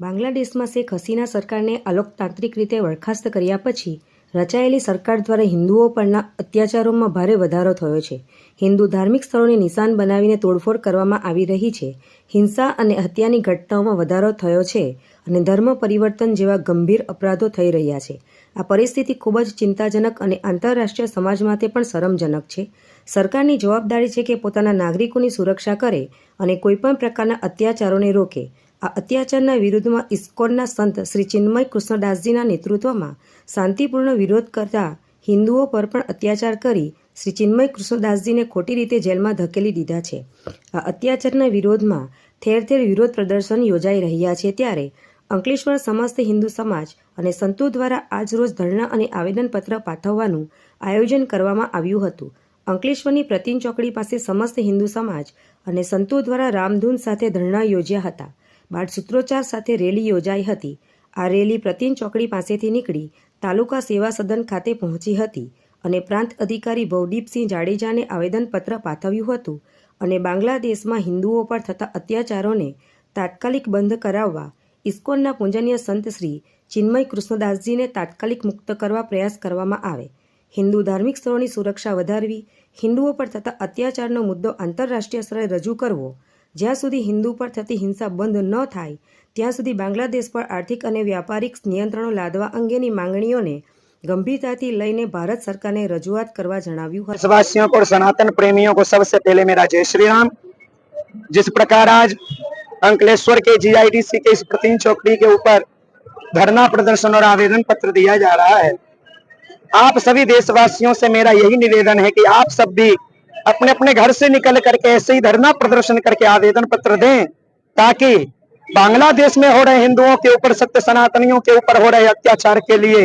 બાંગ્લાદેશમાં શેખ હસીના સરકારને અલોકતાંત્રિક રીતે બરખાસ્ત કર્યા પછી રચાયેલી સરકાર દ્વારા હિન્દુઓ પરના અત્યાચારોમાં ભારે વધારો થયો છે. હિન્દુ ધાર્મિક સ્થળોને નિશાન બનાવીને તોડફોડ કરવામાં આવી રહી છે. હિંસા અને હત્યાની ઘટનાઓમાં વધારો થયો છે અને ધર્મ પરિવર્તન જેવા ગંભીર અપરાધો થઈ રહ્યા છે. આ પરિસ્થિતિ ખૂબ જ ચિંતાજનક અને આંતરરાષ્ટ્રીય સમાજ માટે પણ શરમજનક છે. સરકારની જવાબદારી છે કે પોતાના નાગરિકોની સુરક્ષા કરે અને કોઈપણ પ્રકારના અત્યાચારોને રોકે. આ અત્યાચારના વિરુદ્ધમાં ઇસ્કોનના સંત શ્રી ચિન્મય કૃષ્ણદાસજીના નેતૃત્વમાં શાંતિપૂર્ણ વિરોધ કરતા હિન્દુઓ પર પણ અત્યાચાર કરી શ્રી ચિન્મય કૃષ્ણદાસજીને ખોટી રીતે જેલમાં ધકેલી દીધા છે. આ અત્યાચારના વિરોધમાં ઠેર ઠેર વિરોધ પ્રદર્શન યોજાઈ રહ્યા છે. ત્યારે અંકલેશ્વર સમસ્ત હિન્દુ સમાજ અને સંતો દ્વારા આજરોજ ધરણા અને આવેદનપત્ર પાઠવવાનું આયોજન કરવામાં આવ્યું હતું. અંકલેશ્વરની પ્રતિન ચોકડી પાસે સમસ્ત હિન્દુ સમાજ અને સંતો દ્વારા રામધૂન સાથે ધરણા યોજ્યા હતા. બાદ સૂત્રોચ્ચાર સાથે રેલી યોજાઈ હતી. આ રેલી પ્રતિન ચોકડી પાસેથી નીકળી તાલુકા સેવા સદન ખાતે પહોંચી હતી અને પ્રાંત અધિકારી ભવદીપસિંહ જાડેજાને આવેદનપત્ર પાઠવ્યું હતું અને બાંગ્લાદેશમાં હિન્દુઓ પર થતા અત્યાચારોને તાત્કાલિક બંધ કરાવવા ઇસ્કોનના પૂજનીય સંત શ્રી ચિન્મય કૃષ્ણદાસજીને તાત્કાલિક મુક્ત કરવા પ્રયાસ કરવામાં આવે. હિન્દુ ધાર્મિક સ્થળોની સુરક્ષા વધારવી, હિન્દુઓ પર થતા અત્યાચારનો મુદ્દો આંતરરાષ્ટ્રીય સ્તરે રજૂ કરવો, જ્યાં સુધી હિન્દુ પર થતી હિંસા બંધ ન થાય ત્યાં સુધી બાંગ્લાદેશ પર આર્થિક અને વ્યાપારિક નિયંત્રણો લાદવા અંગેની માંગણીઓને गंभीरताથી લઈને ભારત સરકારને રજૂઆત કરવા જણાવ્યું હતું. देशवासियों को और सनातन प्रेमियों को सबसे पहले मेरा जय श्री राम। जिस प्रकार आज अंकलेश्वर के जीआईडीसी के इस प्रतिन चौकड़ी के ऊपर धरना प्रदर्शन और आवेदन पत्र दिया जा रहा है, आप सभी देशवासियों से मेरा यही निवेदन है कि आप सब भी अपने अपने घर से निकल करके ऐसे ही धरना प्रदर्शन करके आवेदन पत्र दें, ताकि बांग्लादेश में हो रहे हिंदुओं के ऊपर, सत्य सनातनियों के ऊपर हो रहे अत्याचार के लिए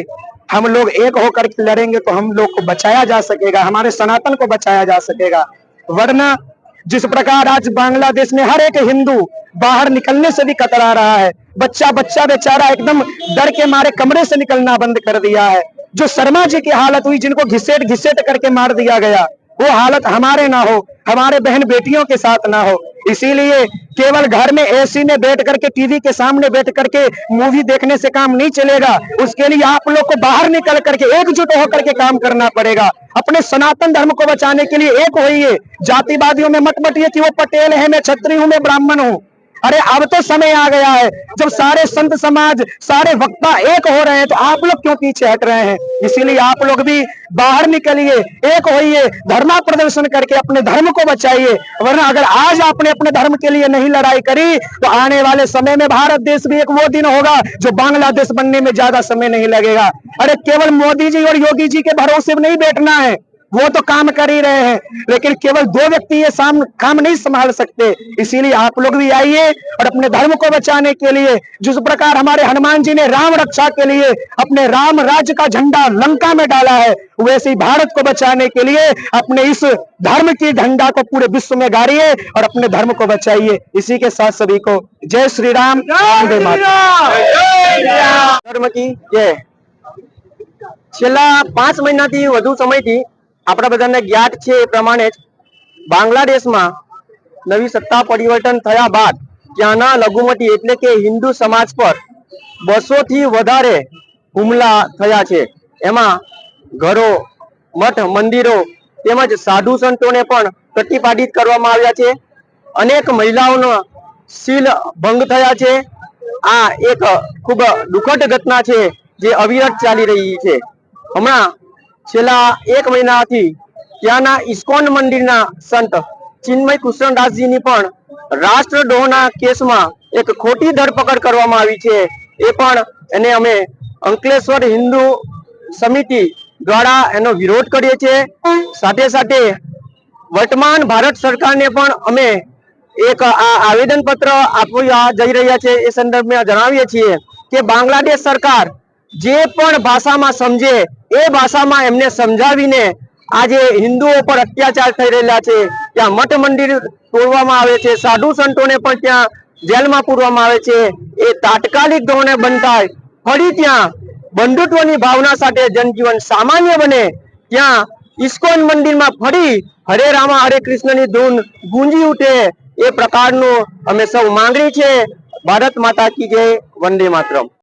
हम लोग एक होकर के लड़ेंगे तो हम लोग को बचाया जा सकेगा, हमारे सनातन को बचाया जा सकेगा। वरना जिस प्रकार आज बांग्लादेश में हर एक हिंदू बाहर निकलने से भी कतरा रहा है, बच्चा बच्चा बेचारा एकदम डर के मारे कमरे से निकलना बंद कर दिया है। जो शर्मा जी की हालत हुई, जिनको घिसेट घिसेट करके मार दिया गया, वो हालत हमारे ना हो, हमारे बहन बेटियों के साथ ना हो। इसीलिए केवल घर में एसी में बैठ करके, टीवी के सामने बैठ करके मूवी देखने से काम नहीं चलेगा। उसके लिए आप लोग को बाहर निकल करके एकजुट होकर के काम करना पड़ेगा। अपने सनातन धर्म को बचाने के लिए एक होइए। जातिवादियों में मत बटिए कि वो पटेल है, मैं क्षत्रिय हूं, मैं ब्राह्मण हूं। अरे अब तो समय आ गया है जब सारे संत समाज, सारे वक्ता एक हो रहे हैं, तो आप लोग क्यों पीछे हट रहे हैं? इसीलिए आप लोग भी बाहर निकलिए, एक होइए, धरना प्रदर्शन करके अपने धर्म को बचाइए। वरना अगर आज आपने अपने धर्म के लिए नहीं लड़ाई करी तो आने वाले समय में भारत देश भी एक वो दिन होगा जो बांग्लादेश बनने में ज्यादा समय नहीं लगेगा। अरे केवल मोदी जी और योगी जी के भरोसे नहीं बैठना है, वो तो काम कर ही रहे हैं, लेकिन केवल दो व्यक्ति ये काम नहीं संभाल सकते। इसीलिए आप लोग भी आइए और अपने धर्म को बचाने के लिए, जिस प्रकार हमारे हनुमान जी ने राम रक्षा के लिए अपने राम राज्य का झंडा लंका में डाला है, वैसे ही भारत को बचाने के लिए अपने इस धर्म की झंडा को पूरे विश्व में गाड़िए और अपने धर्म को बचाइए। इसी के साथ सभी को जय श्री राम, वंदे मातरम। धर्म की जय। છેલ્લા 5 મહિનાથી વધુ સમયથી આપણા બધાને જ્ઞાત છે એ પ્રમાણે બાંગ્લાદેશમાં નવી સત્તા પરિવર્તન થયા બાદ ત્યાંના લઘુમતી એટલે કે હિન્દુ સમાજ પર 200 થી વધારે હુમલા થયા છે। એમાં ઘરો, મઠ, મંદિરો તેમજ સાધુ સંતોને પણ પ્રતિપાદિત કરવામાં આવ્યા છે। અનેક મહિલાઓનો સીલ ભંગ થયા છે। આ એક ખૂબ દુઃખદ ઘટના છે જે અવિરત ચાલી રહી છે। હમણાં છેલ્લા 1 મહિનાથી ત્યાંના ઇસ્કોન મંદિરના સંત ચિન્મય કૃષ્ણદાસજીની પણ રાષ્ટ્રદ્રોહના કેસમાં એક ખોટી ધરપકડ કરવામાં આવી છે। એ પણ એને અમે અંકલેશ્વર હિન્દુ સમિતિ દ્વારા એનો વિરોધ કરીએ છીએ। સાથે સાથે વર્તમાન ભારત સરકારને પણ અમે એક આવેદન પત્ર આપવા જઈ રહ્યા છે। એ સંદર્ભમાં જણાવીએ છીએ કે બાંગ્લાદેશ સરકાર જે પણ ભાષામાં સમજે એ ભાષામાં એમને સમજાવીને આજે હિન્દુઓ પર અત્યાચાર થઈ રહેલા છે, ત્યાં મઠ મંદિર તોડવામાં આવે છે, સાધુ સંતોને પણ ત્યાં જેલમાં પૂરવામાં આવે છે, એ તાત્કાલિક ધોરણે બંધ થાય, ફરી ત્યાં બંધુત્વની ભાવના સાથે જનજીવન સામાન્ય બને, ત્યાં ઇસ્કોન મંદિરમાં ફરી હરે રામા હરે કૃષ્ણની ધૂન ગુંજી ઉઠે, એ પ્રકારનું અમે સૌ માંગણી છે। ભારત માતા કી જય, વંदे मातरम।